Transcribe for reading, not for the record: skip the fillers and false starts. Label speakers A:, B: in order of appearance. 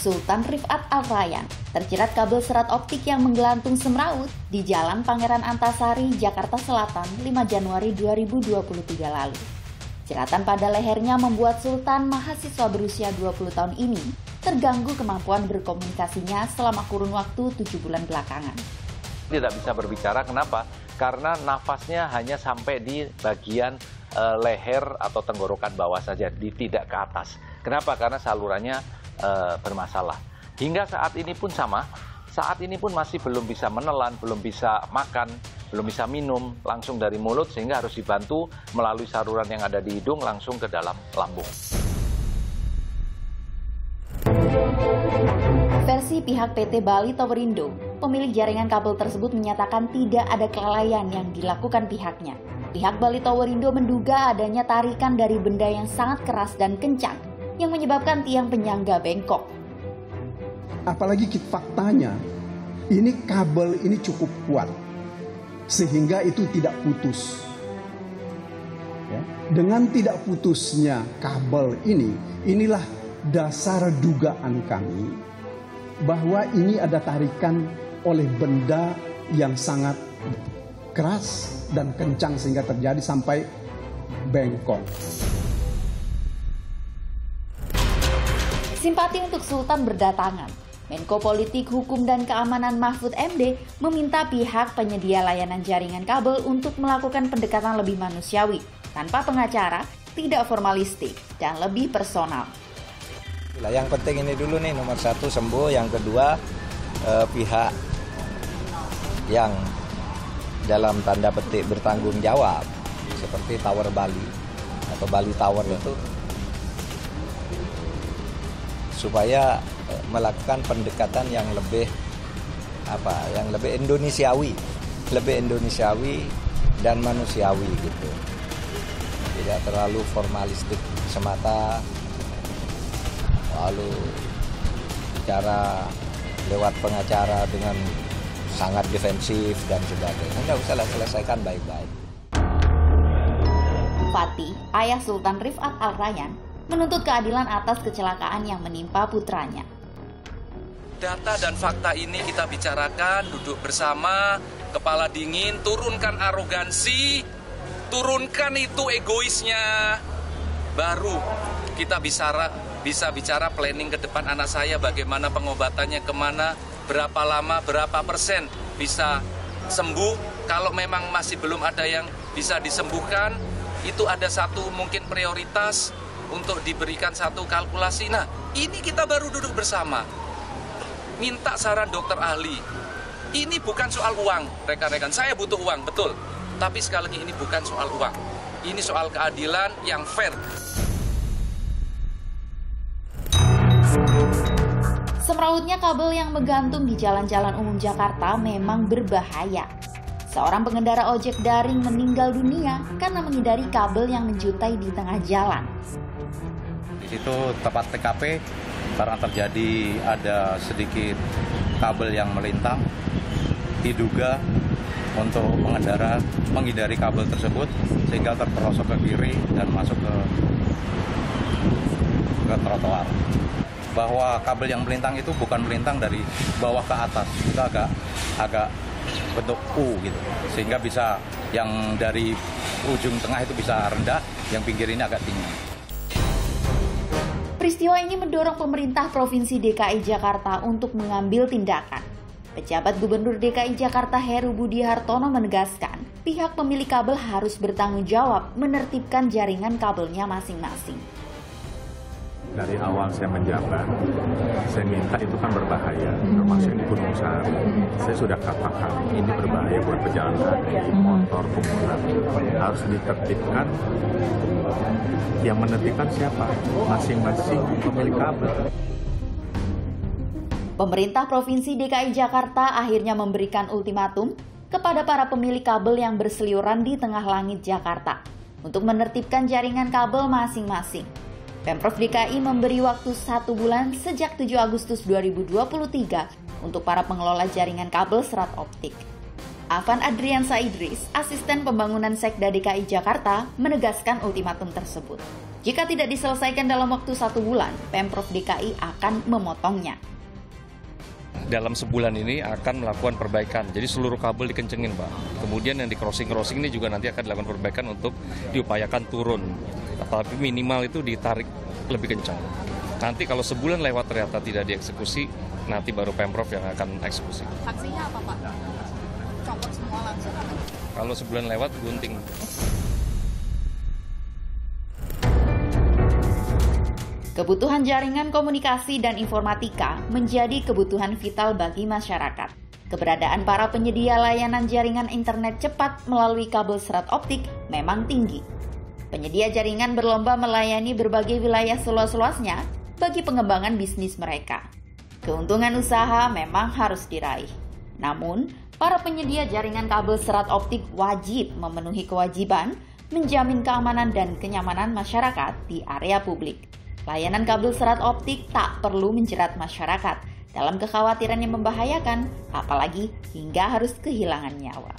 A: Sultan Rifat Al-Rayyan terjerat kabel serat optik yang menggelantung semraut di Jalan Pangeran Antasari, Jakarta Selatan 5 Januari 2023 lalu. Jeratan pada lehernya membuat Sultan, mahasiswa berusia 20 tahun ini, terganggu kemampuan berkomunikasinya selama kurun waktu 7 bulan belakangan.
B: Tidak bisa berbicara, kenapa? Karena nafasnya hanya sampai di bagian leher atau tenggorokan bawah saja, tidak ke atas. Kenapa? Karena salurannya bermasalah. Hingga saat ini pun sama, saat ini pun masih belum bisa menelan, belum bisa makan, belum bisa minum langsung dari mulut, sehingga harus dibantu melalui saluran yang ada di hidung langsung ke dalam lambung.
A: Versi pihak PT Bali Towerindo, pemilik jaringan kabel tersebut menyatakan tidak ada kelalaian yang dilakukan pihaknya. Pihak Bali Towerindo menduga adanya tarikan dari benda yang sangat keras dan kencang yang menyebabkan tiang penyangga bengkok.
C: Apalagi faktanya, ini kabel ini cukup kuat sehingga itu tidak putus. Ya. Dengan tidak putusnya kabel ini, inilah dasar dugaan kami bahwa ini ada tarikan oleh benda yang sangat keras dan kencang sehingga terjadi sampai bengkok.
A: Simpati untuk Sultan berdatangan. Menko Politik, Hukum, dan Keamanan Mahfud MD meminta pihak penyedia layanan jaringan kabel untuk melakukan pendekatan lebih manusiawi, tanpa pengacara, tidak formalistik, dan lebih personal.
D: Yang penting ini dulu nih, nomor satu sembuh, yang kedua pihak yang dalam tanda petik bertanggung jawab seperti Tower Bali atau Bali Tower itu supaya melakukan pendekatan yang lebih Indonesiawi dan manusiawi gitu. Tidak terlalu formalistik semata, lalu bicara lewat pengacara dengan sangat defensif dan sebagainya. Nggak usah selesaikan baik-baik.
A: Fatih, ayah Sultan Rifat Al-Rayyan, menuntut keadilan atas kecelakaan yang menimpa putranya.
E: Data dan fakta ini kita bicarakan, duduk bersama, kepala dingin, turunkan arogansi, turunkan itu egoisnya. Baru kita bisa bicara planning ke depan anak saya, bagaimana pengobatannya, kemana, berapa lama, berapa persen bisa sembuh. Kalau memang masih belum ada yang bisa disembuhkan, itu ada satu mungkin prioritas untuk diberikan satu kalkulasi. Nah, ini kita baru duduk bersama. Minta saran dokter ahli. Ini bukan soal uang, rekan-rekan. Saya butuh uang, betul. Tapi sekali lagi ini bukan soal uang. Ini soal keadilan yang fair.
A: Semrautnya kabel yang menggantung di jalan-jalan umum Jakarta memang berbahaya. Seorang pengendara ojek daring meninggal dunia karena menghindari kabel yang menjuntai di tengah jalan.
F: Di situ tepat TKP, karena terjadi ada sedikit kabel yang melintang, diduga untuk pengendara menghindari kabel tersebut sehingga terperosok ke kiri dan masuk ke trotoar. Bahwa kabel yang melintang itu bukan melintang dari bawah ke atas, itu agak bentuk U gitu, sehingga bisa yang dari ujung tengah itu bisa rendah, yang pinggir ini agak tinggi.
A: Peristiwa ini mendorong pemerintah Provinsi DKI Jakarta untuk mengambil tindakan. Pejabat Gubernur DKI Jakarta Heru Budi Hartono menegaskan, pihak pemilik kabel harus bertanggung jawab menertibkan jaringan kabelnya masing-masing.
G: Dari awal saya menjabat, saya minta itu kan berbahaya, termasuk di Gunung Sari. Saya sudah katakan ini berbahaya buat pejalan kaki, motor, pemudik. Harus ditertibkan. Yang menertibkan siapa? Masing-masing pemilik kabel.
A: Pemerintah Provinsi DKI Jakarta akhirnya memberikan ultimatum kepada para pemilik kabel yang berseliweran di tengah langit Jakarta untuk menertibkan jaringan kabel masing-masing. Pemprov DKI memberi waktu 1 bulan sejak 7 Agustus 2023 untuk para pengelola jaringan kabel serat optik. Afan Adriansa Idris, Asisten Pembangunan Sekda DKI Jakarta, menegaskan ultimatum tersebut. Jika tidak diselesaikan dalam waktu 1 bulan, Pemprov DKI akan memotongnya.
H: Dalam sebulan ini akan melakukan perbaikan, jadi seluruh kabel dikencengin, Pak. Kemudian yang di crossing ini juga nanti akan dilakukan perbaikan untuk diupayakan turun. Tapi minimal itu ditarik lebih kencang. Nanti kalau sebulan lewat ternyata tidak dieksekusi, nanti baru Pemprov yang akan eksekusi.
I: Sanksinya apa, Pak? Copot semua langsung?
H: Kalau sebulan lewat, gunting.
A: Kebutuhan jaringan komunikasi dan informatika menjadi kebutuhan vital bagi masyarakat. Keberadaan para penyedia layanan jaringan internet cepat melalui kabel serat optik memang tinggi. Penyedia jaringan berlomba melayani berbagai wilayah seluas-luasnya bagi pengembangan bisnis mereka. Keuntungan usaha memang harus diraih. Namun, para penyedia jaringan kabel serat optik wajib memenuhi kewajiban menjamin keamanan dan kenyamanan masyarakat di area publik. Layanan kabel serat optik tak perlu menjerat masyarakat dalam kekhawatiran yang membahayakan, apalagi hingga harus kehilangan nyawa.